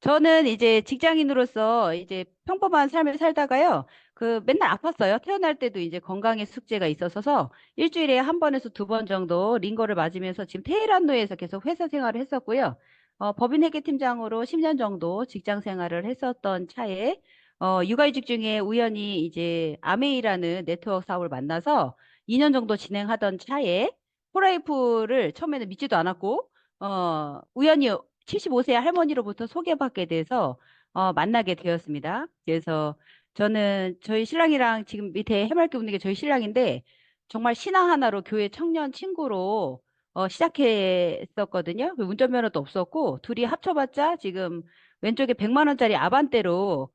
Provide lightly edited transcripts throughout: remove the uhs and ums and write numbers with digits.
저는 이제 직장인으로서 이제 평범한 삶을 살다가요. 맨날 아팠어요. 태어날 때도 이제 건강의 숙제가 있었어서 일주일에 한 번에서 두 번 정도 링거를 맞으면서 지금 테헤란로에서 계속 회사 생활을 했었고요. 법인 회계팀장으로 10년 정도 직장 생활을 했었던 차에 육아휴직 중에 우연히 이제 아메이라는 네트워크 사업을 만나서 2년 정도 진행하던 차에 프라이프를 처음에는 믿지도 않았고 우연히 75세 할머니로부터 소개받게 돼서 만나게 되었습니다. 그래서 저는 저희 신랑이랑 지금 밑에 해맑게 웃는 게 저희 신랑인데 정말 신앙 하나로 교회 청년 친구로 시작했었거든요. 운전면허도 없었고 둘이 합쳐봤자 지금 왼쪽에 100만 원짜리 아반떼로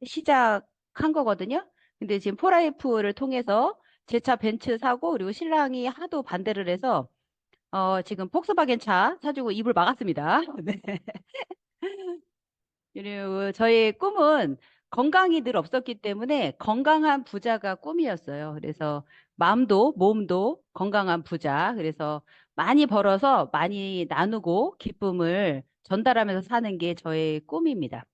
시작한 거거든요. 근데 지금 포라이프를 통해서 제 차 벤츠 사고 그리고 신랑이 하도 반대를 해서 지금 폭스바겐 차 사주고 입을 막았습니다. 네. 그리고 저의 꿈은 건강이 늘 없었기 때문에 건강한 부자가 꿈이었어요. 그래서 마음도 몸도 건강한 부자. 그래서 많이 벌어서 많이 나누고 기쁨을 전달하면서 사는 게 저의 꿈입니다.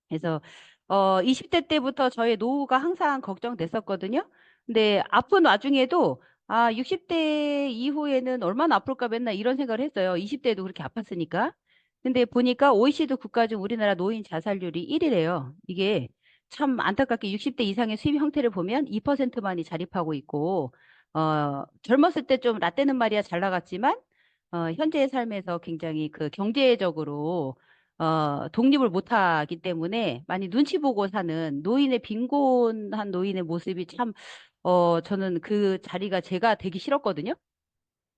그래서 20대 때부터 저의 노후가 항상 걱정됐었거든요. 근데 아픈 와중에도 60대 이후에는 얼마나 아플까 맨날 이런 생각을 했어요. 20대에도 그렇게 아팠으니까. 근데 보니까 OECD 국가 중 우리나라 노인 자살률이 1위래요. 이게 참 안타깝게 60대 이상의 수입 형태를 보면 2%만이 자립하고 있고 젊었을 때 좀 라떼는 말이야 잘 나갔지만 현재의 삶에서 굉장히 그 경제적으로 독립을 못하기 때문에 많이 눈치 보고 사는 노인의 빈곤한 노인의 모습이 참, 저는 그 자리가 제가 되기 싫었거든요.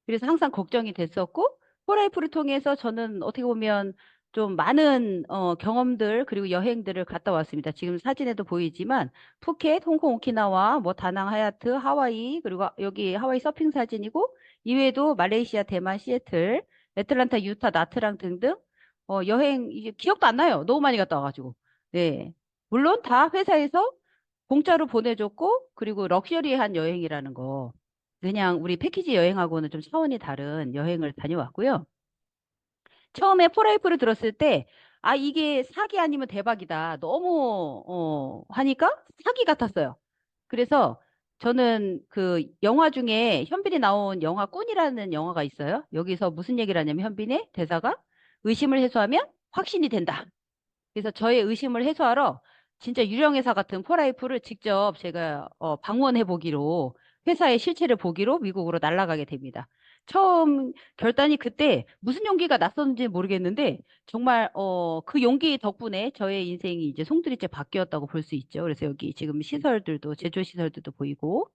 그래서 항상 걱정이 됐었고, 호라이프를 통해서 저는 어떻게 보면 좀 많은 경험들 그리고 여행들을 갔다 왔습니다. 지금 사진에도 보이지만 푸켓, 홍콩, 오키나와, 뭐 다낭, 하얏트, 하와이 그리고 여기 하와이 서핑 사진이고 이외에도 말레이시아, 대만, 시애틀, 애틀란타, 유타, 나트랑 등등 여행 이게 기억도 안 나요. 너무 많이 갔다 와가지고. 네. 물론 다 회사에서 공짜로 보내줬고 그리고 럭셔리한 여행이라는 거. 그냥 우리 패키지 여행하고는 좀 차원이 다른 여행을 다녀왔고요. 처음에 포라이프를 들었을 때, 이게 사기 아니면 대박이다. 너무, 하니까 사기 같았어요. 그래서 저는 그 영화 중에 현빈이 나온 영화 꾼이라는 영화가 있어요. 여기서 무슨 얘기를 하냐면 현빈의 대사가 의심을 해소하면 확신이 된다. 그래서 저의 의심을 해소하러 진짜 유령회사 같은 포라이프를 직접 제가 방문해 보기로 회사의 실체를 보기로 미국으로 날아가게 됩니다. 처음 결단이 그때 무슨 용기가 났었는지 모르겠는데 정말 그 용기 덕분에 저의 인생이 이제 송두리째 바뀌었다고 볼 수 있죠. 그래서 여기 지금 시설들도 제조 시설들도 보이고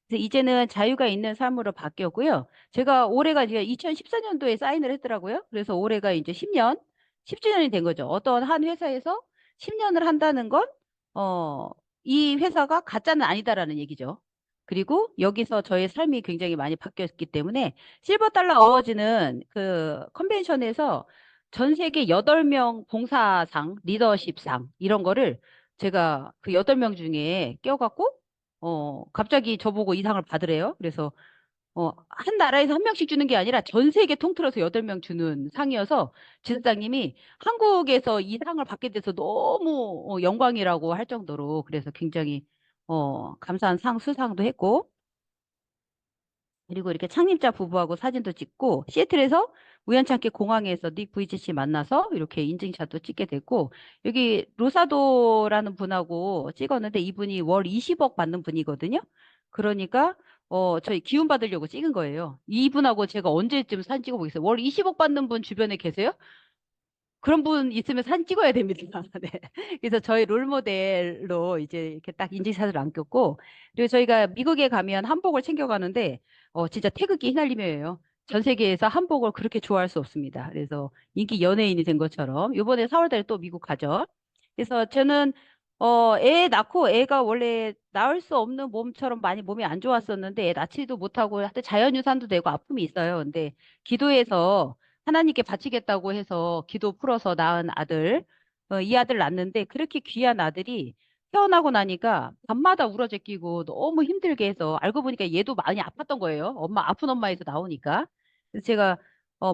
그래서 이제는 자유가 있는 삶으로 바뀌었고요. 제가 올해가 이제 2014년도에 사인을 했더라고요. 그래서 올해가 이제 10년, 10주년이 된 거죠. 어떤 한 회사에서 10년을 한다는 건, 어, 이 회사가 가짜는 아니다라는 얘기죠. 그리고 여기서 저의 삶이 굉장히 많이 바뀌었기 때문에 실버 달러 어워즈는 그 컨벤션에서 전 세계 8명 봉사상, 리더십상 이런 거를 제가 그 8명 중에 껴갖고 갑자기 저보고 이 상을 받으래요. 그래서, 한 나라에서 한 명씩 주는 게 아니라 전 세계 통틀어서 8명 주는 상이어서 지사장님이 한국에서 이 상을 받게 돼서 너무 영광이라고 할 정도로 그래서 굉장히, 감사한 상 수상도 했고, 그리고 이렇게 창립자 부부하고 사진도 찍고 시애틀에서 우연찮게 공항에서 닉 부이치치 만나서 이렇게 인증샷도 찍게 됐고 여기 로사도라는 분하고 찍었는데 이분이 월 20억 받는 분이거든요. 그러니까 저희 기운 받으려고 찍은 거예요. 이분하고 제가 언제쯤 사진 찍어보겠어요. 월 20억 받는 분 주변에 계세요? 그런 분 있으면 사진 찍어야 됩니다. 네. 그래서 저희 롤 모델로 이제 이렇게 딱 인증샷을 안겼고, 그리고 저희가 미국에 가면 한복을 챙겨가는데, 진짜 태극기 휘날리며예요. 전 세계에서 한복을 그렇게 좋아할 수 없습니다. 그래서 인기 연예인이 된 것처럼, 요번에 4월달에 또 미국 가죠. 그래서 저는, 애 낳고 애가 원래 낳을 수 없는 몸처럼 많이 몸이 안 좋았었는데, 애 낳지도 못하고, 하여튼 자연유산도 되고 아픔이 있어요. 근데 기도해서 하나님께 바치겠다고 해서 기도 풀어서 낳은 아들, 이 아들 낳는데 그렇게 귀한 아들이 태어나고 나니까 밤마다 울어제끼고 너무 힘들게 해서 알고 보니까 얘도 많이 아팠던 거예요. 아픈 엄마에서 나오니까. 그래서 제가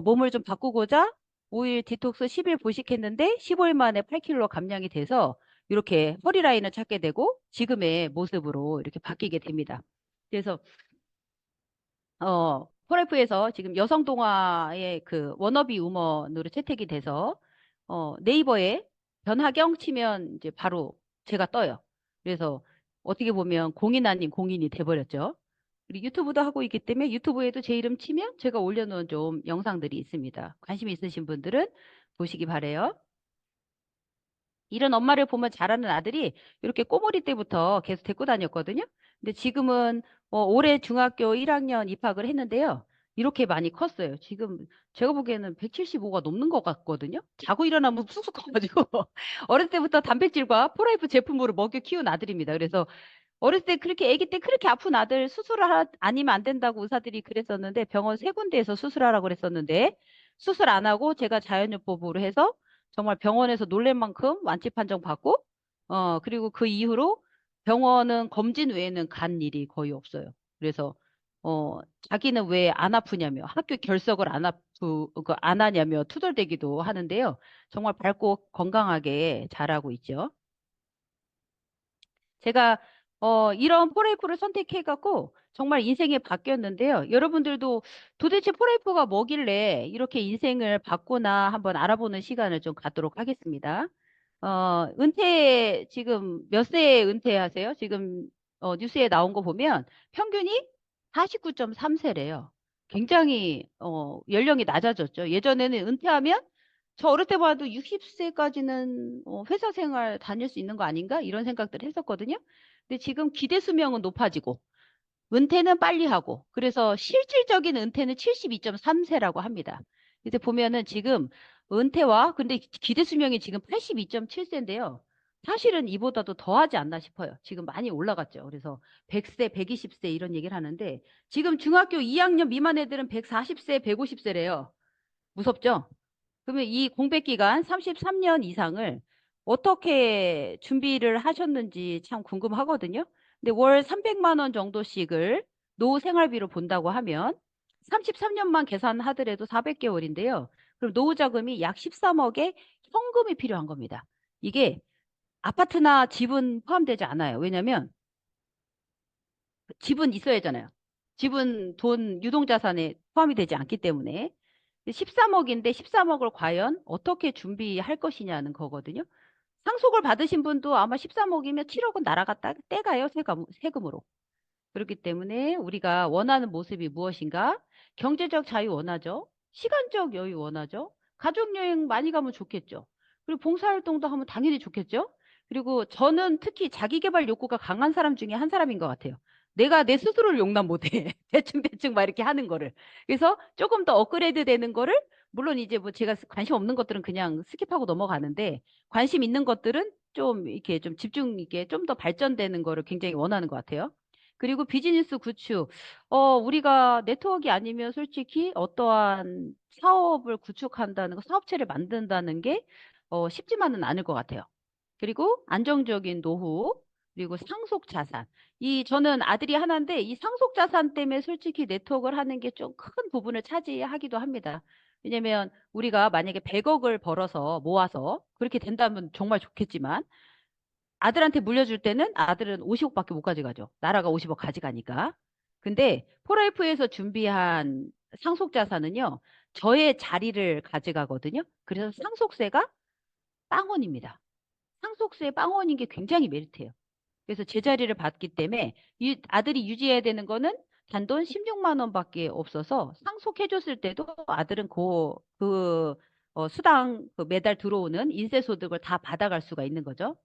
몸을 좀 바꾸고자 5일 디톡스 10일 보식했는데 15일 만에 8kg 감량이 돼서 이렇게 허리 라인을 찾게 되고 지금의 모습으로 이렇게 바뀌게 됩니다. 그래서 포레프에서 지금 여성 동화의 그 워너비 우먼으로 채택이 돼서 네이버에 변하경 치면 이제 바로 제가 떠요. 그래서 어떻게 보면 공인 아닌 공인이 돼버렸죠. 그리고 유튜브도 하고 있기 때문에 유튜브에도 제 이름 치면 제가 올려놓은 좀 영상들이 있습니다. 관심 있으신 분들은 보시기 바래요. 이런 엄마를 보면 자라는 아들이 이렇게 꼬물이 때부터 계속 데리고 다녔거든요. 근데 지금은 올해 중학교 1학년 입학을 했는데요. 이렇게 많이 컸어요. 지금 제가 보기에는 175가 넘는 것 같거든요. 자고 일어나면 쑥쑥 커가지고 어릴 때부터 단백질과 프라이프 제품으로 먹여 키운 아들입니다. 그래서 어렸을 때 그렇게 아기 때 그렇게 아픈 아들 아니면 안 된다고 의사들이 그랬었는데 병원 세 군데에서 수술하라고 그랬었는데 수술 안 하고 제가 자연요법으로 해서 정말 병원에서 놀랄 만큼 완치 판정 받고 그리고 그 이후로 병원은 검진 외에는 간 일이 거의 없어요. 그래서 어 자기는 왜 안 아프냐며 학교 결석을 안 하냐며 투덜대기도 하는데요. 정말 밝고 건강하게 자라고 있죠. 제가 이런 포레이프를 선택해갖고 정말 인생이 바뀌었는데요. 여러분들도 도대체 포레이프가 뭐길래 이렇게 인생을 바꾸나 한번 알아보는 시간을 좀 갖도록 하겠습니다. 은퇴 지금 몇 세에 은퇴하세요? 지금 뉴스에 나온 거 보면 평균이 49.3세래요. 굉장히 연령이 낮아졌죠. 예전에는 은퇴하면 저 어릴 때 봐도 60세까지는 회사 생활 다닐 수 있는 거 아닌가? 이런 생각들을 했었거든요. 근데 지금 기대 수명은 높아지고 은퇴는 빨리 하고 그래서 실질적인 은퇴는 72.3세라고 합니다. 이제 보면은 지금 은퇴와 근데 기대 수명이 지금 82.7세인데요. 사실은 이보다도 더 하지 않나 싶어요. 지금 많이 올라갔죠. 그래서 100세, 120세 이런 얘기를 하는데 지금 중학교 2학년 미만 애들은 140세, 150세래요. 무섭죠? 그러면 이 공백 기간 33년 이상을 어떻게 준비를 하셨는지 참 궁금하거든요. 근데 월 300만 원 정도씩을 노후 생활비로 본다고 하면 33년만 계산하더라도 400개월인데요. 그럼 노후 자금이 약 13억의 현금이 필요한 겁니다. 이게 아파트나 집은 포함되지 않아요. 왜냐면 집은 있어야 하잖아요. 집은 돈 유동자산에 포함이 되지 않기 때문에 13억인데 13억을 과연 어떻게 준비할 것이냐는 거거든요. 상속을 받으신 분도 아마 13억이면 7억은 날아갔다 떼가요, 세금으로. 그렇기 때문에 우리가 원하는 모습이 무엇인가? 경제적 자유 원하죠. 시간적 여유 원하죠. 가족여행 많이 가면 좋겠죠. 그리고 봉사활동도 하면 당연히 좋겠죠. 그리고 저는 특히 자기계발 욕구가 강한 사람 중에 한 사람인 것 같아요. 내가 내 스스로를 용납 못해. 대충대충 막 이렇게 하는 거를. 그래서 조금 더 업그레이드 되는 거를 물론 이제 뭐 제가 관심 없는 것들은 그냥 스킵하고 넘어가는데 관심 있는 것들은 좀 이렇게 좀 집중 있게 좀 더 발전되는 거를 굉장히 원하는 것 같아요. 그리고 비즈니스 구축. 우리가 네트워크가 아니면 솔직히 어떠한 사업을 구축한다는 거, 사업체를 만든다는 게 쉽지만은 않을 것 같아요. 그리고 안정적인 노후, 그리고 상속 자산. 저는 아들이 하나인데 이 상속 자산 때문에 솔직히 네트워크를 하는 게 좀 큰 부분을 차지하기도 합니다. 왜냐면 우리가 만약에 100억을 벌어서 모아서 그렇게 된다면 정말 좋겠지만 아들한테 물려줄 때는 아들은 50억밖에 못 가져가죠. 나라가 50억 가져가니까. 근데 폴라이프에서 준비한 상속 자산은요. 저의 자리를 가져가거든요. 그래서 상속세가 빵원입니다. 상속세 빵원인 게 굉장히 메리트예요. 그래서 제 자리를 받기 때문에 아들이 유지해야 되는 거는 단돈 16만 원밖에 없어서 상속해줬을 때도 아들은 수당 매달 들어오는 인세소득을 다 받아갈 수가 있는 거죠.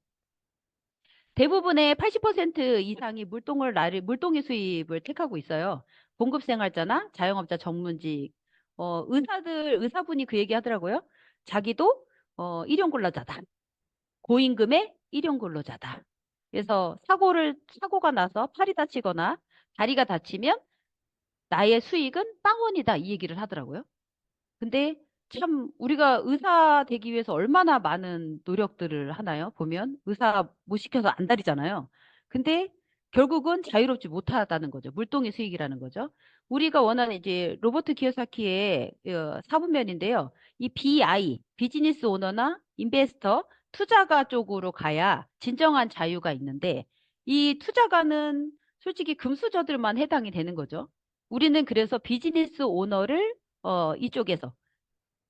대부분의 80% 이상이 물동의 수입을 택하고 있어요. 봉급생활자나 자영업자 전문직, 의사분이 그 얘기 하더라고요. 자기도, 일용 근로자다. 고임금의 일용 근로자다. 그래서 사고가 나서 팔이 다치거나 다리가 다치면 나의 수익은 빵원이다. 이 얘기를 하더라고요. 근데 참 우리가 의사 되기 위해서 얼마나 많은 노력들을 하나요? 보면 의사 못 시켜서 안 다리잖아요. 근데 결국은 자유롭지 못하다는 거죠. 물동의 수익이라는 거죠. 우리가 원하는 이제 로버트 키요사키의 사분면인데요. 이 BI, 비즈니스 오너나 인베스터, 투자가 쪽으로 가야 진정한 자유가 있는데 이 투자가는 솔직히 금수저들만 해당이 되는 거죠. 우리는 그래서 비즈니스 오너를 이쪽에서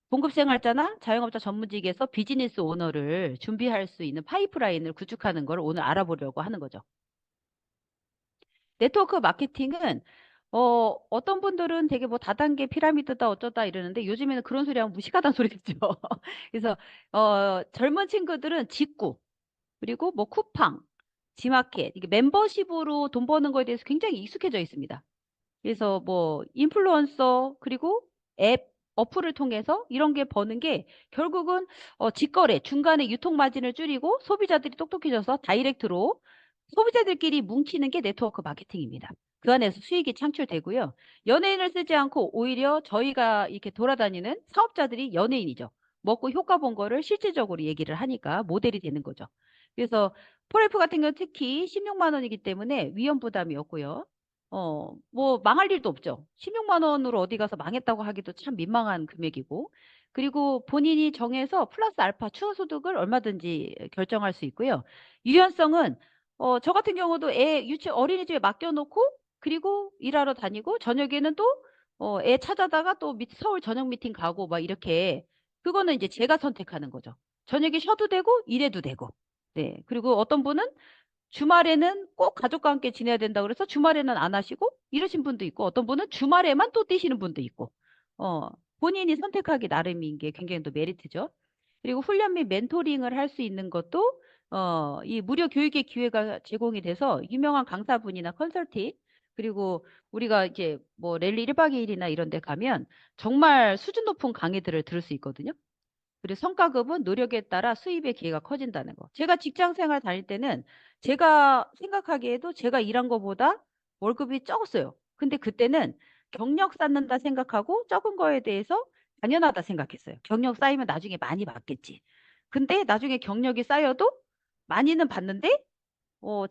봉급생활자나 자영업자 전문직에서 비즈니스 오너를 준비할 수 있는 파이프라인을 구축하는 걸 오늘 알아보려고 하는 거죠. 네트워크 마케팅은 어떤 분들은 되게 뭐 다단계 피라미드다 어쩌다 이러는데 요즘에는 그런 소리 하면 무식하다는 소리 듣죠. 그래서 젊은 친구들은 직구 그리고 뭐 쿠팡, 지마켓 이게 멤버십으로 돈 버는 거에 대해서 굉장히 익숙해져 있습니다. 그래서 뭐 인플루언서 그리고 앱 어플을 통해서 이런 게 버는 게 결국은 직거래 중간에 유통 마진을 줄이고 소비자들이 똑똑해져서 다이렉트로 소비자들끼리 뭉치는 게 네트워크 마케팅입니다. 그 안에서 수익이 창출되고요. 연예인을 쓰지 않고 오히려 저희가 이렇게 돌아다니는 사업자들이 연예인이죠. 먹고 효과 본 거를 실질적으로 얘기를 하니까 모델이 되는 거죠. 그래서 포레프 같은 경우는 특히 16만 원이기 때문에 위험 부담이 없고요. 뭐 망할 일도 없죠. 16만 원으로 어디 가서 망했다고 하기도 참 민망한 금액이고. 그리고 본인이 정해서 플러스 알파 추가 소득을 얼마든지 결정할 수 있고요. 유연성은 저 같은 경우도 애 어린이집에 맡겨놓고 그리고 일하러 다니고 저녁에는 또 애 찾아다가 또 서울 저녁 미팅 가고 막 이렇게 그거는 이제 제가 선택하는 거죠. 저녁에 쉬어도 되고 일해도 되고. 네. 그리고 어떤 분은 주말에는 꼭 가족과 함께 지내야 된다 그래서 주말에는 안 하시고 이러신 분도 있고 어떤 분은 주말에만 또 뛰시는 분도 있고 어, 본인이 선택하기 나름인 게 굉장히 또 메리트죠. 그리고 훈련 및 멘토링을 할 수 있는 것도 이 무료 교육의 기회가 제공이 돼서 유명한 강사분이나 컨설팅 그리고 우리가 이제 뭐 랠리 1박 2일이나 이런 데 가면 정말 수준 높은 강의들을 들을 수 있거든요. 그리고 성과급은 노력에 따라 수입의 기회가 커진다는 거. 제가 직장 생활 다닐 때는 제가 생각하기에도 제가 일한 거보다 월급이 적었어요. 근데 그때는 경력 쌓는다 생각하고 적은 거에 대해서 당연하다 생각했어요. 경력 쌓이면 나중에 많이 받겠지. 근데 나중에 경력이 쌓여도 많이는 받는데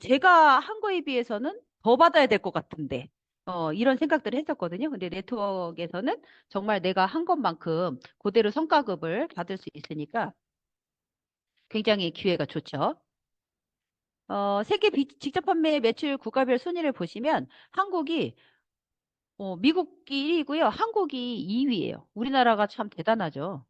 제가 한 거에 비해서는 더 받아야 될 것 같은데, 이런 생각들을 했었거든요. 근데 네트워크에서는 정말 내가 한 것만큼 그대로 성과급을 받을 수 있으니까 굉장히 기회가 좋죠. 세계 직접 판매 매출 국가별 순위를 보시면 한국이 미국이 1위고요. 한국이 2위예요. 우리나라가 참 대단하죠.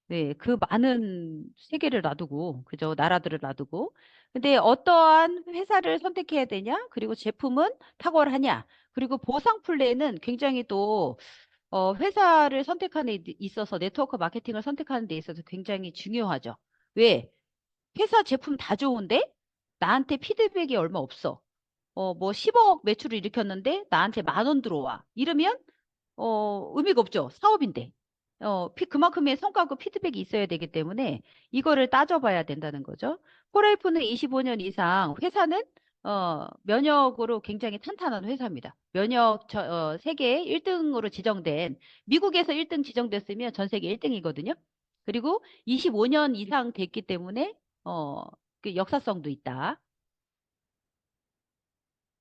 네, 그 많은 세계를 놔두고, 그죠? 나라들을 놔두고. 근데 어떠한 회사를 선택해야 되냐? 그리고 제품은 탁월하냐? 그리고 보상 플랜은 굉장히 또, 회사를 선택하는 데 있어서, 네트워크 마케팅을 선택하는 데 있어서 굉장히 중요하죠. 왜? 회사 제품 다 좋은데, 나한테 피드백이 얼마 없어. 뭐 10억 매출을 일으켰는데, 나한테 10,000원 들어와. 이러면 의미가 없죠. 사업인데. 그만큼의 성과고 피드백이 있어야 되기 때문에 이거를 따져봐야 된다는 거죠. 포레이프는 25년 이상 회사는 면역으로 굉장히 탄탄한 회사입니다. 세계 1등으로 지정된 미국에서 1등 지정됐으면 전 세계 1등이거든요. 그리고 25년 이상 됐기 때문에 그 역사성도 있다.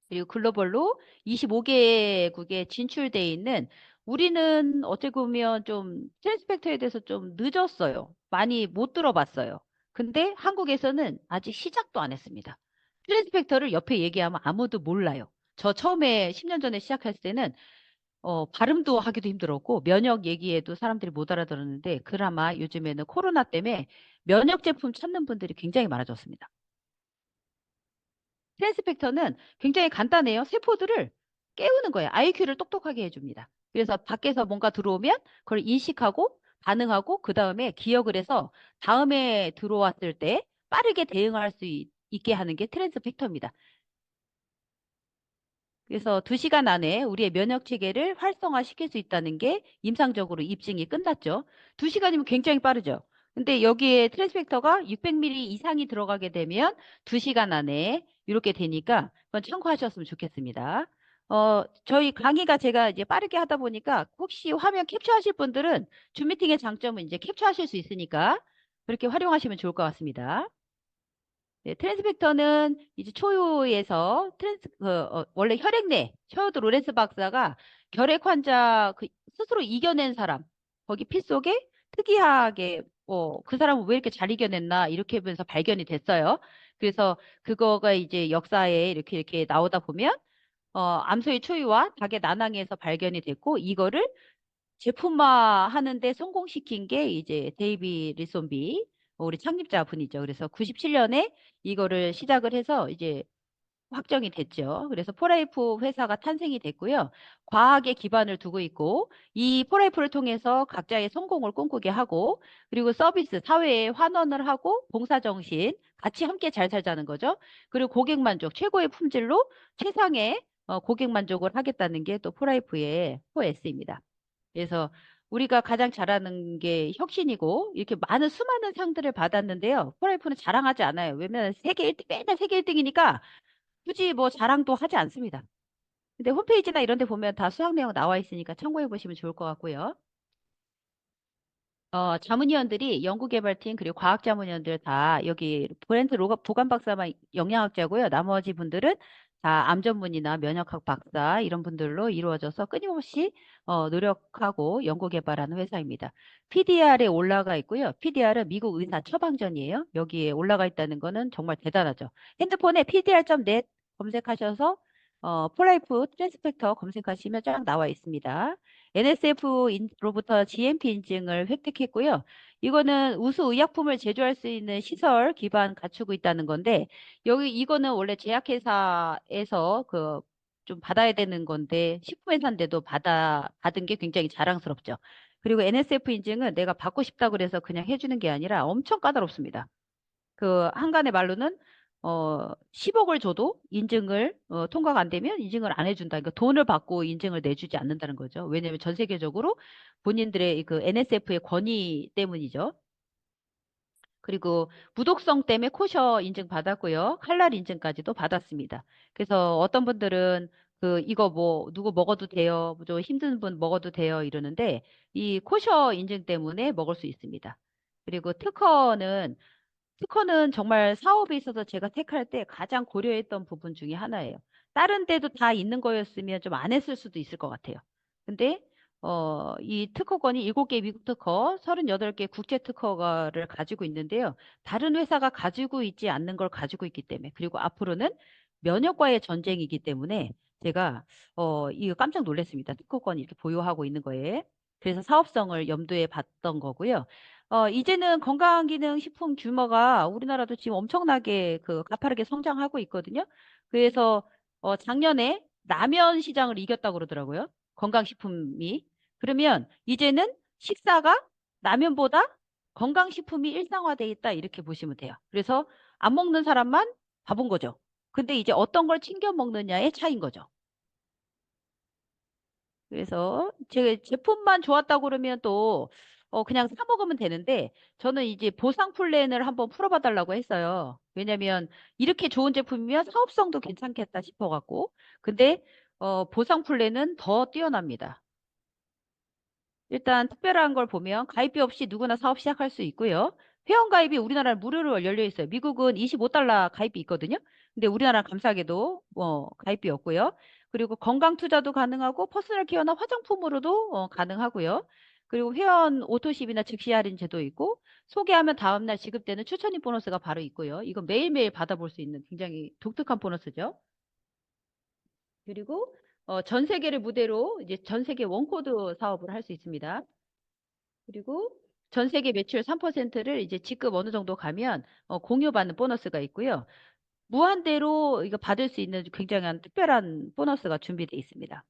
그리고 글로벌로 25개국에 진출돼 있는 우리는 어떻게 보면 좀 트랜스펙터에 대해서 좀 늦었어요. 많이 못 들어봤어요. 근데 한국에서는 아직 시작도 안 했습니다. 트랜스펙터를 옆에 얘기하면 아무도 몰라요. 저 처음에 10년 전에 시작했을 때는 발음도 하기도 힘들었고 면역 얘기에도 사람들이 못 알아들었는데 그나마 요즘에는 코로나 때문에 면역 제품 찾는 분들이 굉장히 많아졌습니다. 트랜스펙터는 굉장히 간단해요. 세포들을 깨우는 거예요. IQ를 똑똑하게 해줍니다. 그래서 밖에서 뭔가 들어오면 그걸 인식하고 반응하고 그 다음에 기억을 해서 다음에 들어왔을 때 빠르게 대응할 수 있게 하는 게 트랜스펙터입니다. 그래서 2시간 안에 우리의 면역 체계를 활성화시킬 수 있다는 게 임상적으로 입증이 끝났죠. 2시간이면 굉장히 빠르죠. 근데 여기에 트랜스펙터가 600ml 이상이 들어가게 되면 2시간 안에 이렇게 되니까 그건 참고하셨으면 좋겠습니다. 저희 강의가 제가 이제 빠르게 하다 보니까 혹시 화면 캡처하실 분들은 줌 미팅의 장점은 이제 캡처하실 수 있으니까 그렇게 활용하시면 좋을 것 같습니다. 네, 트랜스펙터는 이제 초유에서 원래 혈액내 셔어드 로렌스 박사가 결핵 환자 스스로 이겨낸 사람 거기 피 속에 특이하게 그 사람은 왜 이렇게 잘 이겨냈나 이렇게 하면서 발견이 됐어요. 그래서 그거가 이제 역사에 이렇게 나오다 보면 암소의 초유와 닭의 난항에서 발견이 됐고 이거를 제품화 하는데 성공시킨 게 이제 데이비 리손비 우리 창립자 분이죠. 그래서 97년에 이거를 시작을 해서 이제 확정이 됐죠. 그래서 포라이프 회사가 탄생이 됐고요. 과학에 기반을 두고 있고 이 포라이프를 통해서 각자의 성공을 꿈꾸게 하고 그리고 서비스, 사회에 환원을 하고 봉사정신 같이 함께 잘 살자는 거죠. 그리고 고객 만족, 최고의 품질로 최상의 고객 만족을 하겠다는 게 또 포라이프의 4S입니다. 그래서 우리가 가장 잘하는 게 혁신이고 이렇게 많은 수많은 상들을 받았는데요. 포라이프는 자랑하지 않아요. 왜냐면 세계 1등, 맨날 세계 1등이니까 굳이 뭐 자랑도 하지 않습니다. 근데 홈페이지나 이런 데 보면 다 수학 내용 나와 있으니까 참고해 보시면 좋을 것 같고요. 자문위원들이 연구개발팀 그리고 과학자문위원들 다 여기 브랜트 보관 박사만 영양학자고요. 나머지 분들은 다 암 전문이나 면역학 박사 이런 분들로 이루어져서 끊임없이 노력하고 연구개발하는 회사입니다. PDR에 올라가 있고요. PDR은 미국 의사 처방전이에요. 여기에 올라가 있다는 거는 정말 대단하죠. 핸드폰에 PDR.net 검색하셔서 폴라이프 트랜스펙터 검색하시면 쫙 나와 있습니다. NSF로부터 GMP 인증을 획득했고요. 이거는 우수 의약품을 제조할 수 있는 시설 기반 갖추고 있다는 건데, 여기 이거는 원래 제약회사에서 좀 받아야 되는 건데, 식품회사인데도 받은 게 굉장히 자랑스럽죠. 그리고 NSF 인증은 내가 받고 싶다고 그래서 그냥 해주는 게 아니라 엄청 까다롭습니다. 한간의 말로는 10억을 줘도 인증을 통과가 안 되면 인증을 안 해준다. 그러니까 돈을 받고 인증을 내주지 않는다는 거죠. 왜냐하면 전 세계적으로 본인들의 그 NSF의 권위 때문이죠. 그리고 무독성 때문에 코셔 인증 받았고요. 할랄 인증까지도 받았습니다. 그래서 어떤 분들은 이거 뭐 누구 먹어도 돼요. 좀 힘든 분 먹어도 돼요. 이러는데 이 코셔 인증 때문에 먹을 수 있습니다. 그리고 특허는 정말 사업에 있어서 제가 택할 때 가장 고려했던 부분 중에 하나예요. 다른 데도 다 있는 거였으면 좀 안 했을 수도 있을 것 같아요. 근데 이 특허권이 7개 미국 특허, 38개 국제 특허를 가지고 있는데요. 다른 회사가 가지고 있지 않는 걸 가지고 있기 때문에 그리고 앞으로는 면역과의 전쟁이기 때문에 제가 이거 깜짝 놀랐습니다. 특허권이 이렇게 보유하고 있는 거에. 그래서 사업성을 염두에 봤던 거고요. 이제는 건강기능식품 규모가 우리나라도 지금 엄청나게 가파르게 성장하고 있거든요. 그래서 작년에 라면 시장을 이겼다고 그러더라고요. 건강식품이. 그러면 이제는 식사가 라면보다 건강식품이 일상화돼 있다 이렇게 보시면 돼요. 그래서 안 먹는 사람만 바본 거죠. 근데 이제 어떤 걸 챙겨 먹느냐의 차이인 거죠. 그래서 제 제품만 좋았다고 그러면 또 그냥 사 먹으면 되는데 저는 이제 보상 플랜을 한번 풀어봐 달라고 했어요. 왜냐면 이렇게 좋은 제품이면 사업성도 괜찮겠다 싶어갖고. 근데 보상 플랜은 더 뛰어납니다. 일단 특별한 걸 보면 가입비 없이 누구나 사업 시작할 수 있고요. 회원 가입이 우리나라는 무료로 열려 있어요. 미국은 25달러 가입비 있거든요. 근데 우리나라는 감사하게도 가입비 없고요. 그리고 건강 투자도 가능하고 퍼스널 케어나 화장품으로도 가능하고요. 그리고 회원 오토십이나 즉시 할인 제도 있고 소개하면 다음날 지급되는 추천인 보너스가 바로 있고요. 이건 매일매일 받아볼 수 있는 굉장히 독특한 보너스죠. 그리고 전 세계를 무대로 이제 전 세계 원코드 사업을 할 수 있습니다. 그리고 전 세계 매출 3%를 이제 직급 어느 정도 가면 공유받는 보너스가 있고요. 무한대로 이거 받을 수 있는 굉장한 특별한 보너스가 준비되어 있습니다.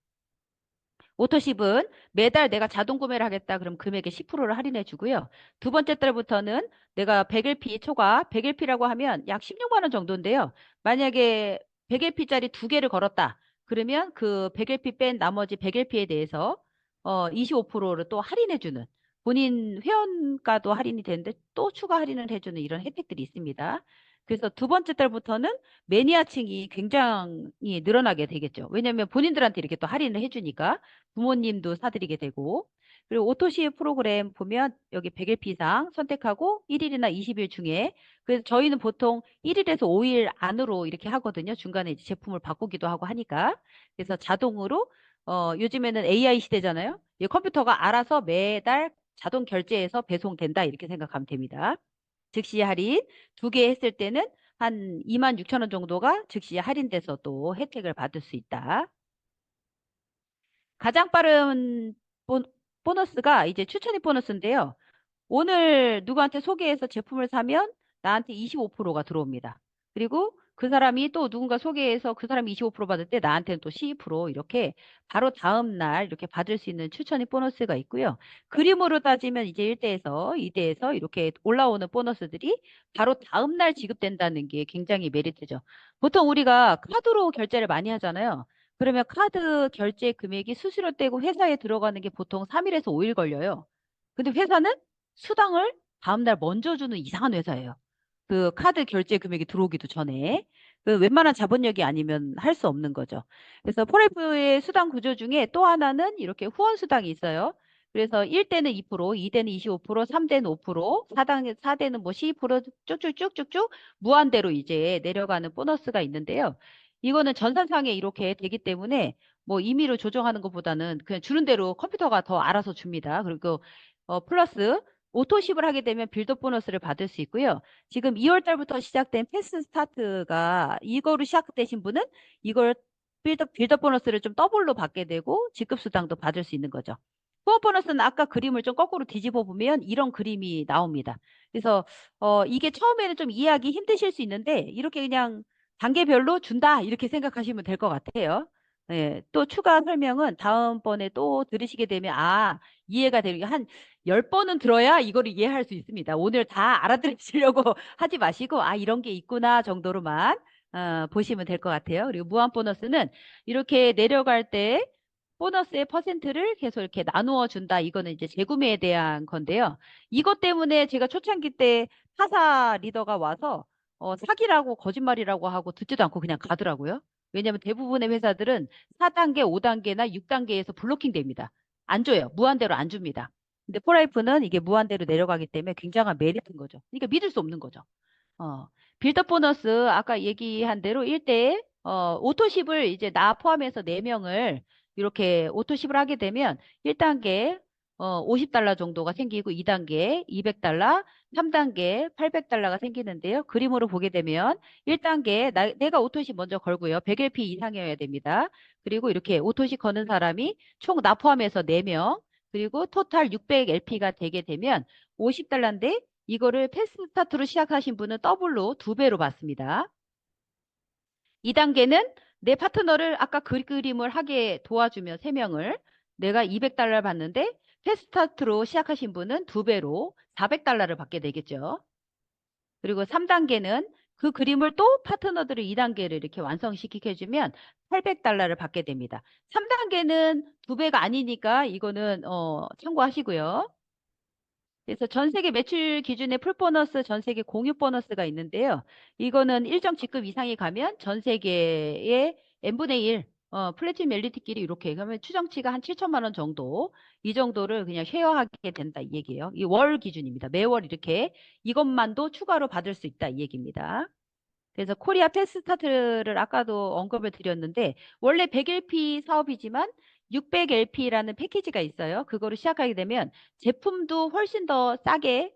오토십은 매달 내가 자동 구매를 하겠다 그럼 금액의 10%를 할인해 주고요. 두 번째 달부터는 내가 100LP 초과 100LP라고 하면 약 16만 원 정도인데요. 만약에 100LP짜리 두 개를 걸었다. 그러면 그 100LP 뺀 나머지 100LP에 대해서 25%를 또 할인해 주는 본인 회원가도 할인이 되는데 또 추가 할인을 해주는 이런 혜택들이 있습니다. 그래서 두 번째 달부터는 매니아층이 굉장히 늘어나게 되겠죠. 왜냐하면 본인들한테 이렇게 또 할인을 해주니까 부모님도 사드리게 되고 그리고 오토시 프로그램 보면 여기 100일 이상 선택하고 1일이나 20일 중에 그래서 저희는 보통 1일에서 5일 안으로 이렇게 하거든요. 중간에 이제 제품을 바꾸기도 하고 하니까 그래서 자동으로 요즘에는 AI 시대잖아요. 이 컴퓨터가 알아서 매달 자동 결제해서 배송된다 이렇게 생각하면 됩니다. 즉시 할인 2개 했을 때는 한 26,000원 정도가 즉시 할인돼서 또 혜택을 받을 수 있다. 가장 빠른 보, 보너스가 이제 추천입 보너스인데요. 오늘 누구한테 소개해서 제품을 사면 나한테 25%가 들어옵니다. 그리고 그 사람이 또 누군가 소개해서 그 사람이 25% 받을 때 나한테는 또 12% 이렇게 바로 다음 날 이렇게 받을 수 있는 추천입 보너스가 있고요. 그림으로 따지면 이제 1대에서 2대에서 이렇게 올라오는 보너스들이 바로 다음 날 지급된다는 게 굉장히 메리트죠. 보통 우리가 카드로 결제를 많이 하잖아요. 그러면 카드 결제 금액이 수수료 떼고 회사에 들어가는 게 보통 3일에서 5일 걸려요. 근데 회사는 수당을 다음날 먼저 주는 이상한 회사예요. 그 카드 결제 금액이 들어오기도 전에. 그 웬만한 자본력이 아니면 할 수 없는 거죠. 그래서 포레프의 수당 구조 중에 또 하나는 이렇게 후원 수당이 있어요. 그래서 1대는 2%, 2대는 25%, 3대는 5%, 4대는 뭐 12% 쭉쭉쭉쭉쭉 무한대로 이제 내려가는 보너스가 있는데요. 이거는 전산상에 이렇게 되기 때문에 뭐 임의로 조정하는 것보다는 그냥 주는 대로 컴퓨터가 더 알아서 줍니다. 그리고 플러스 오토십을 하게 되면 빌드업 보너스를 받을 수 있고요. 지금 2월 달부터 시작된 패스 스타트가 이거로 시작되신 분은 이걸 빌드업 보너스를 좀 더블로 받게 되고 직급 수당도 받을 수 있는 거죠. 후원 보너스는 아까 그림을 좀 거꾸로 뒤집어 보면 이런 그림이 나옵니다. 그래서 이게 처음에는 좀 이해하기 힘드실 수 있는데 이렇게 그냥 단계별로 준다 이렇게 생각하시면 될 것 같아요. 예, 또 추가 설명은 다음번에 또 들으시게 되면 이해가 되는 한 10번은 들어야 이거를 이해할 수 있습니다. 오늘 다 알아들으시려고 하지 마시고, 이런 게 있구나 정도로만 보시면 될 것 같아요. 그리고 무한 보너스는 이렇게 내려갈 때 보너스의 퍼센트를 계속 이렇게 나누어 준다. 이거는 이제 재구매에 대한 건데요. 이것 때문에 제가 초창기 때 타사 리더가 와서 사기라고 거짓말이라고 하고 듣지도 않고 그냥 가더라고요. 왜냐하면 대부분의 회사들은 4단계, 5단계나 6단계에서 블로킹 됩니다. 안 줘요. 무한대로 안 줍니다. 근데 포라이프는 이게 무한대로 내려가기 때문에 굉장한 메리트인 거죠. 그러니까 믿을 수 없는 거죠. 어, 빌더 보너스 아까 얘기한 대로 1대 오토십을 이제 나 포함해서 4명을 이렇게 오토십을 하게 되면 1단계 50달러 정도가 생기고 2단계 200달러, 3단계 800달러가 생기는데요. 그림으로 보게 되면 1단계 내가 오토십 먼저 걸고요. 100LP 이상이어야 됩니다. 그리고 이렇게 오토십 거는 사람이 총 나 포함해서 4명 그리고 토탈 600LP가 되게 되면 50달러인데 이거를 패스 스타트로 시작하신 분은 더블로 2배로 받습니다. 2단계는 내 파트너를 아까 그림을 하게 도와주며 3명을 내가 200달러를 받는데 패스 스타트로 시작하신 분은 2배로 400달러를 받게 되겠죠. 그리고 3단계는 그 그림을 또 파트너들을 2단계를 이렇게 완성시키게 해주면 800달러를 받게 됩니다. 3단계는 2배가 아니니까 이거는 참고하시고요. 그래서 전 세계 매출 기준의 풀 보너스, 전 세계 공유 보너스가 있는데요. 이거는 일정 직급 이상이 가면 전 세계의 n분의 1, 플래티넘 엘리트끼리 이렇게 그러면 추정치가 한 7천만 원 정도, 이 정도를 그냥 쉐어하게 된다 이 얘기예요. 이 월 기준입니다. 매월 이렇게 이것만도 추가로 받을 수 있다 이 얘기입니다. 그래서 코리아 패스스타트를 아까도 언급을 드렸는데 원래 100LP 사업이지만 600LP라는 패키지가 있어요. 그거를 시작하게 되면 제품도 훨씬 더 싸게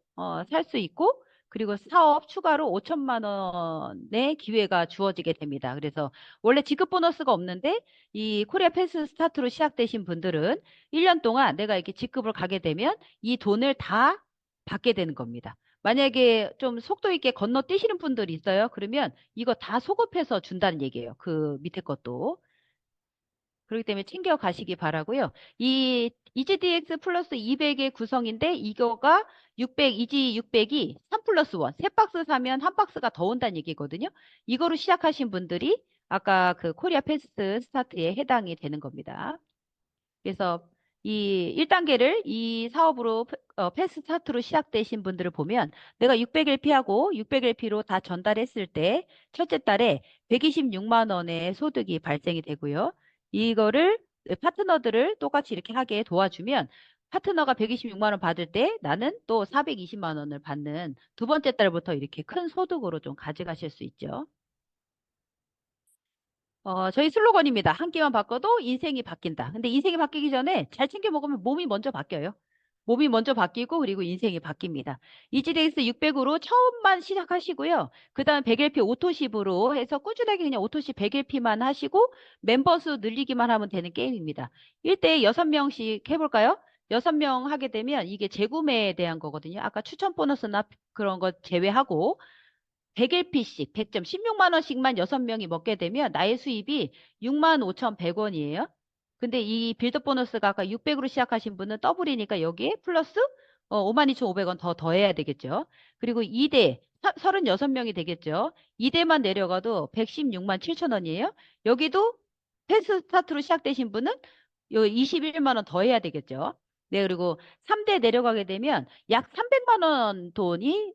살 수 있고 그리고 사업 추가로 5천만 원의 기회가 주어지게 됩니다. 그래서 원래 지급 보너스가 없는데 이 코리아 패스 스타트로 시작되신 분들은 1년 동안 내가 이렇게 직급을 가게 되면 이 돈을 다 받게 되는 겁니다. 만약에 좀 속도 있게 건너뛰시는 분들이 있어요. 그러면 이거 다 소급해서 준다는 얘기예요. 그 밑에 것도. 그렇기 때문에 챙겨 가시기 바라고요. 이 EGDX 플러스 200의 구성인데 이거가 600, EG 600이 3 플러스 1. 세 박스 사면 한 박스가 더 온다는 얘기거든요. 이거로 시작하신 분들이 아까 그 코리아 패스트 스타트에 해당이 되는 겁니다. 그래서 이 1단계를 이 사업으로 패스 스타트로 시작되신 분들을 보면 내가 600LP하고 600LP로 다 전달했을 때 첫째 달에 126만 원의 소득이 발생이 되고요. 이거를 파트너들을 똑같이 이렇게 하게 도와주면 파트너가 126만 원 받을 때 나는 또 420만 원을 받는 두 번째 달부터 이렇게 큰 소득으로 좀 가져가실 수 있죠. 저희 슬로건입니다. 한 끼만 바꿔도 인생이 바뀐다. 근데 인생이 바뀌기 전에 잘 챙겨 먹으면 몸이 먼저 바뀌어요. 몸이 먼저 바뀌고 그리고 인생이 바뀝니다. 이지데이스 600으로 처음만 시작하시고요. 그 다음 100LP 오토십으로 해서 꾸준하게 그냥 오토십 100LP만 하시고 멤버 수 늘리기만 하면 되는 게임입니다. 1대 6명씩 해볼까요? 6명 하게 되면 이게 재구매에 대한 거거든요. 아까 추천 보너스나 그런 거 제외하고 100LP씩 100점 16만 원씩만 6명이 먹게 되면 나의 수입이 6만 5,100원이에요. 근데 이 빌드 보너스가 아까 600으로 시작하신 분은 더블이니까 여기에 플러스 52,500원 더 더해야 되겠죠. 그리고 2대 36명이 되겠죠. 2대만 내려가도 116만 7천 원이에요. 여기도 패스 스타트로 시작되신 분은 요 21만 원 더해야 되겠죠. 네, 그리고 3대 내려가게 되면 약 300만 원 돈이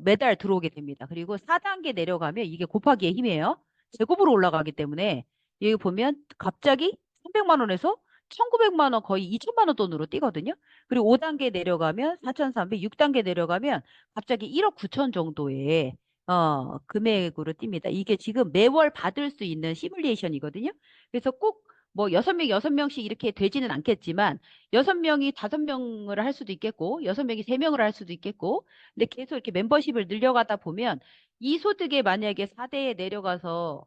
매달 들어오게 됩니다. 그리고 4단계 내려가면 이게 곱하기의 힘이에요. 제곱으로 올라가기 때문에 여기 보면 갑자기 300만 원에서 1,900만 원 거의 2천만 원 돈으로 뛰거든요. 그리고 5단계 내려가면 4,300, 6단계 내려가면 갑자기 1억 9천 정도의 금액으로 뜁니다. 이게 지금 매월 받을 수 있는 시뮬레이션이거든요. 그래서 꼭 뭐 6명, 6명씩 이렇게 되지는 않겠지만 6명이 5명을 할 수도 있겠고 6명이 3명을 할 수도 있겠고 근데 계속 이렇게 멤버십을 늘려가다 보면 이 소득에 만약에 4대에 내려가서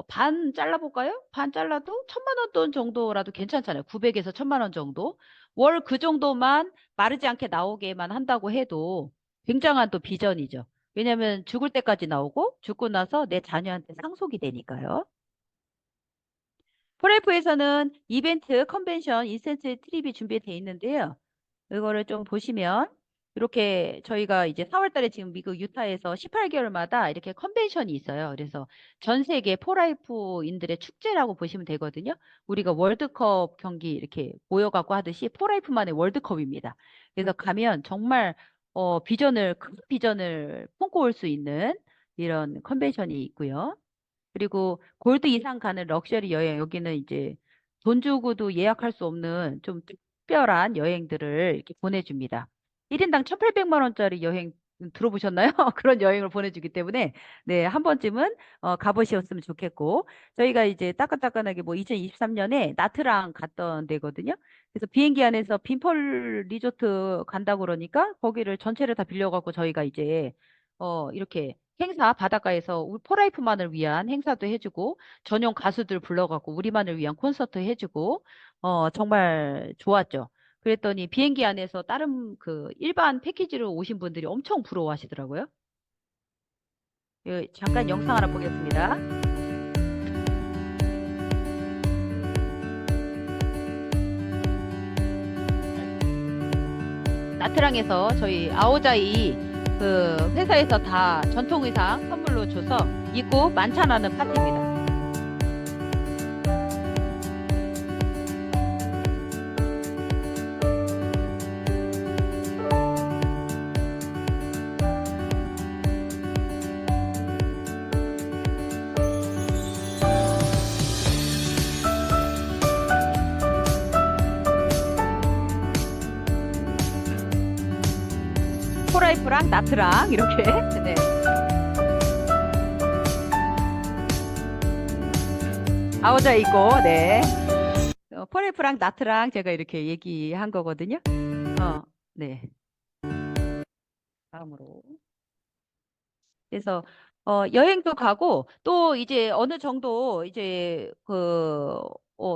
반 잘라볼까요? 반 잘라도 1,000만 원 돈 정도라도 괜찮잖아요. 900에서 1,000만 원 정도. 월 그 정도만 마르지 않게 나오게만 한다고 해도 굉장한 또 비전이죠. 왜냐하면 죽을 때까지 나오고 죽고 나서 내 자녀한테 상속이 되니까요. 프레프에서는 이벤트, 컨벤션, 인센트 트립이 준비되어 있는데요. 이거를 좀 보시면 이렇게 저희가 이제 4월 달에 지금 미국 유타에서 18개월마다 이렇게 컨벤션이 있어요. 그래서 전 세계 포라이프인들의 축제라고 보시면 되거든요. 우리가 월드컵 경기 이렇게 모여갖고 하듯이 포라이프만의 월드컵입니다. 그래서 가면 정말 큰 비전을 품고 올 수 있는 이런 컨벤션이 있고요. 그리고 골드 이상 가는 럭셔리 여행, 여기는 이제 돈 주고도 예약할 수 없는 좀 특별한 여행들을 이렇게 보내줍니다. 1인당 1,800만 원짜리 여행 들어보셨나요? 그런 여행을 보내주기 때문에 네, 한 번쯤은 가보셨으면 좋겠고 저희가 이제 따끈따끈하게 뭐 2023년에 나트랑 갔던 데거든요. 그래서 비행기 안에서 빈펄 리조트 간다고 그러니까 거기를 전체를 다 빌려갖고 저희가 이제 이렇게 행사 바닷가에서 우리 포라이프만을 위한 행사도 해주고 전용 가수들 불러갖고 우리만을 위한 콘서트 해주고 정말 좋았죠. 그랬더니 비행기 안에서 다른 그 일반 패키지로 오신 분들이 엄청 부러워하시더라고요. 잠깐 영상 하나 보겠습니다. 나트랑에서 저희 아오자이 그 회사에서 다 전통 의상 선물로 줘서 입고 만찬하는 파티입니다. 포라이프랑 나트랑 이렇게 네. 아오자 있고 네. 포라이프랑 나트랑 제가 이렇게 얘기한 거거든요. 네. 다음으로. 그래서 여행도 가고 또 이제 어느 정도 이제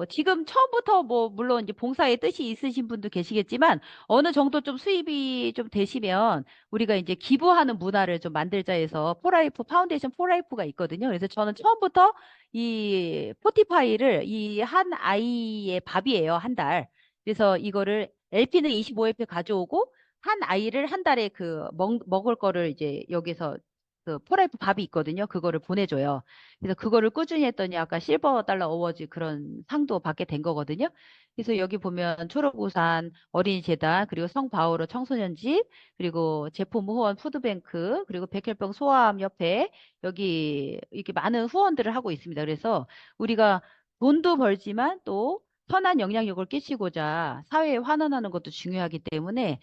지금 처음부터 뭐 물론 이제 봉사에 뜻이 있으신 분도 계시겠지만 어느 정도 좀 수입이 좀 되시면 우리가 이제 기부하는 문화를 좀 만들자 해서 포라이프 파운데이션 포라이프가 있거든요. 그래서 저는 처음부터 이 포티파이를 이 한 아이의 밥이에요. 한 달. 그래서 이거를 LP는 25LP 가져오고 한 아이를 한 달에 먹을 거를 이제 여기서 그 포라이프 밥이 있거든요. 그거를 보내줘요. 그래서 그거를 꾸준히 했더니 아까 실버 달러 어워즈 그런 상도 받게 된 거거든요. 그래서 여기 보면 초록우산 어린이재단 그리고 성바오로 청소년집 그리고 제품 후원 푸드뱅크 그리고 백혈병 소아암협회 여기 이렇게 많은 후원들을 하고 있습니다. 그래서 우리가 돈도 벌지만 또 선한 영향력을 끼치고자 사회에 환원하는 것도 중요하기 때문에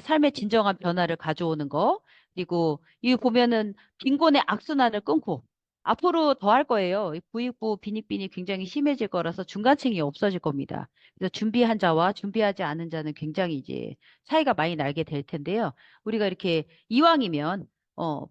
삶의 진정한 변화를 가져오는 거 그리고 이 보면은 빈곤의 악순환을 끊고 앞으로 더 할 거예요. 이 부익부 빈익빈이 굉장히 심해질 거라서 중간층이 없어질 겁니다. 그래서 준비한 자와 준비하지 않은 자는 굉장히 이제 차이가 많이 나게 될 텐데요. 우리가 이렇게 이왕이면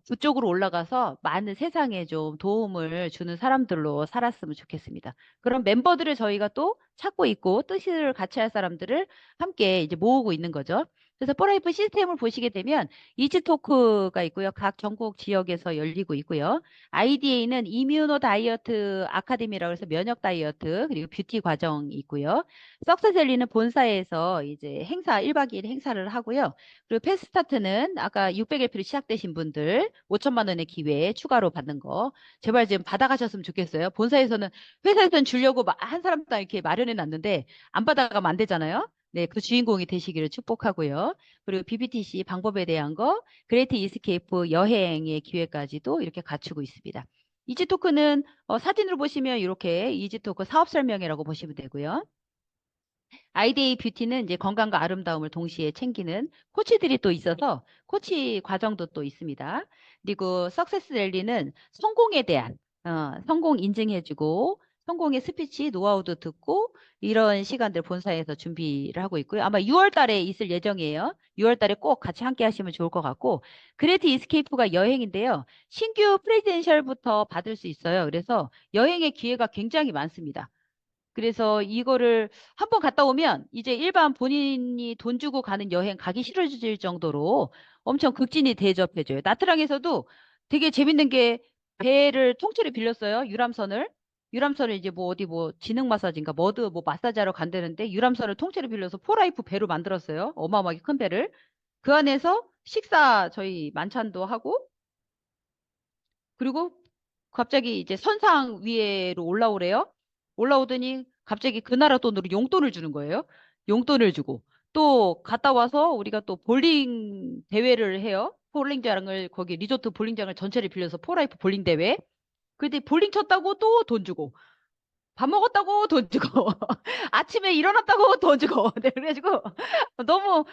부쪽으로 올라가서 많은 세상에 좀 도움을 주는 사람들로 살았으면 좋겠습니다. 그런 멤버들을 저희가 또 찾고 있고 뜻을 같이 할 사람들을 함께 이제 모으고 있는 거죠. 그래서 포라이프 시스템을 보시게 되면 이지토크가 있고요. 각 전국 지역에서 열리고 있고요. IDA는 이뮤노 다이어트 아카데미라고 해서 면역 다이어트 그리고 뷰티 과정이 있고요. 석세셀리는 본사에서 이제 행사 1박 2일 행사를 하고요. 그리고 패스타트는 아까 600LP로 시작되신 분들 5천만 원의 기회 추가로 받는 거 제발 좀 받아가셨으면 좋겠어요. 본사에서는 회사에서는 주려고 한 사람당 이렇게 마련해 놨는데 안 받아가면 안 되잖아요. 네, 그 주인공이 되시기를 축복하고요. 그리고 BBTC 방법에 대한 거 그레이트 이스케이프 여행의 기회까지도 이렇게 갖추고 있습니다. 이지토크는 사진으로 보시면 이렇게 이지토크 사업 설명회라고 보시면 되고요. 아이데이 뷰티는 이제 건강과 아름다움을 동시에 챙기는 코치들이 또 있어서 코치 과정도 또 있습니다. 그리고 석세스 랠리는 성공에 대한 성공 인증해주고 성공의 스피치, 노하우도 듣고 이런 시간들 본사에서 준비를 하고 있고요. 아마 6월 달에 있을 예정이에요. 6월 달에 꼭 같이 함께 하시면 좋을 것 같고 그레이트 이스케이프가 여행인데요. 신규 프레젠셜부터 받을 수 있어요. 그래서 여행의 기회가 굉장히 많습니다. 그래서 이거를 한번 갔다 오면 이제 일반 본인이 돈 주고 가는 여행 가기 싫어질 정도로 엄청 극진히 대접해줘요. 나트랑에서도 되게 재밌는 게 배를 통째로 빌렸어요. 유람선을. 유람선을 이제 뭐 어디 뭐 지능 마사지인가 머드 뭐 마사지 하러 간다는데 유람선을 통째로 빌려서 포라이프 배로 만들었어요. 어마어마하게 큰 배를. 그 안에서 식사 저희 만찬도 하고 그리고 갑자기 이제 선상 위에로 올라오래요. 올라오더니 갑자기 그 나라 돈으로 용돈을 주는 거예요. 용돈을 주고. 또 갔다 와서 우리가 또 볼링 대회를 해요. 볼링장을 거기 리조트 볼링장을 전체를 빌려서 포라이프 볼링 대회. 근데 볼링 쳤다고 또 돈 주고. 밥 먹었다고 돈 주고 아침에 일어났다고 돈 주고 네, 그래가지고 너무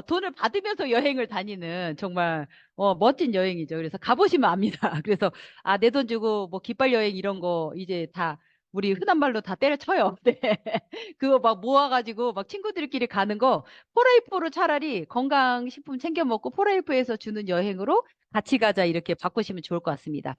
돈을 받으면서 여행을 다니는 정말 멋진 여행이죠. 그래서 가보시면 압니다. 그래서 아, 내 돈 주고 뭐 깃발 여행 이런 거 이제 다 우리 흔한 말로 다 때려쳐요. 네. 그거 막 모아가지고 막 친구들끼리 가는 거 포레이프로 차라리 건강식품 챙겨 먹고 포레이프에서 주는 여행으로 같이 가자 이렇게 바꾸시면 좋을 것 같습니다.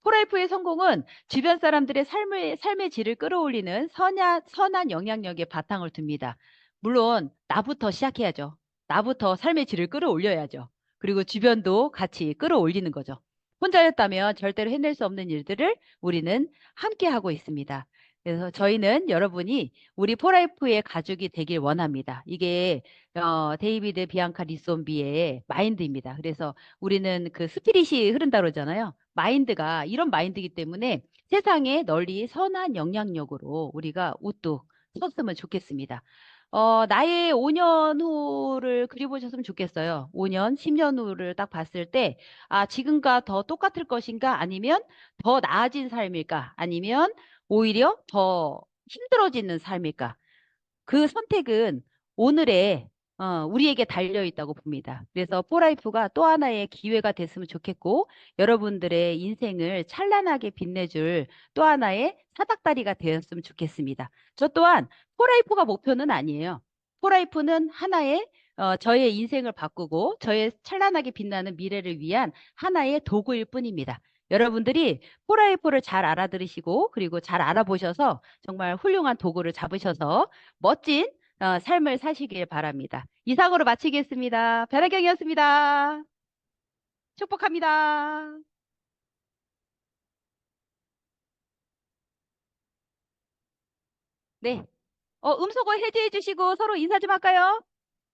포라이프의 성공은 주변 사람들의 삶의 질을 끌어올리는 선한 영향력에 바탕을 둡니다. 물론 나부터 시작해야죠. 나부터 삶의 질을 끌어올려야죠. 그리고 주변도 같이 끌어올리는 거죠. 혼자였다면 절대로 해낼 수 없는 일들을 우리는 함께 하고 있습니다. 그래서 저희는 여러분이 우리 포라이프의 가족이 되길 원합니다. 이게 데이비드 비앙카 리손비의 마인드입니다. 그래서 우리는 그 스피릿이 흐른다 그러잖아요. 마인드가 이런 마인드이기 때문에 세상에 널리 선한 영향력으로 우리가 우뚝 섰으면 좋겠습니다. 나의 5년 후를 그려보셨으면 좋겠어요. 5년, 10년 후를 딱 봤을 때, 아, 지금과 더 똑같을 것인가? 아니면 더 나아진 삶일까? 아니면 오히려 더 힘들어지는 삶일까? 그 선택은 오늘의 우리에게 달려 있다고 봅니다. 그래서 포라이프가 또 하나의 기회가 됐으면 좋겠고 여러분들의 인생을 찬란하게 빛내줄 또 하나의 사닥다리가 되었으면 좋겠습니다. 저 또한 포라이프가 목표는 아니에요. 포라이프는 하나의 저의 인생을 바꾸고 저의 찬란하게 빛나는 미래를 위한 하나의 도구일 뿐입니다. 여러분들이 포라이프를 잘 알아들으시고 그리고 잘 알아보셔서 정말 훌륭한 도구를 잡으셔서 멋진 삶을 사시길 바랍니다. 이상으로 마치겠습니다. 변혜경이었습니다. 축복합니다. 네. 음소거 해제해 주시고 서로 인사 좀 할까요?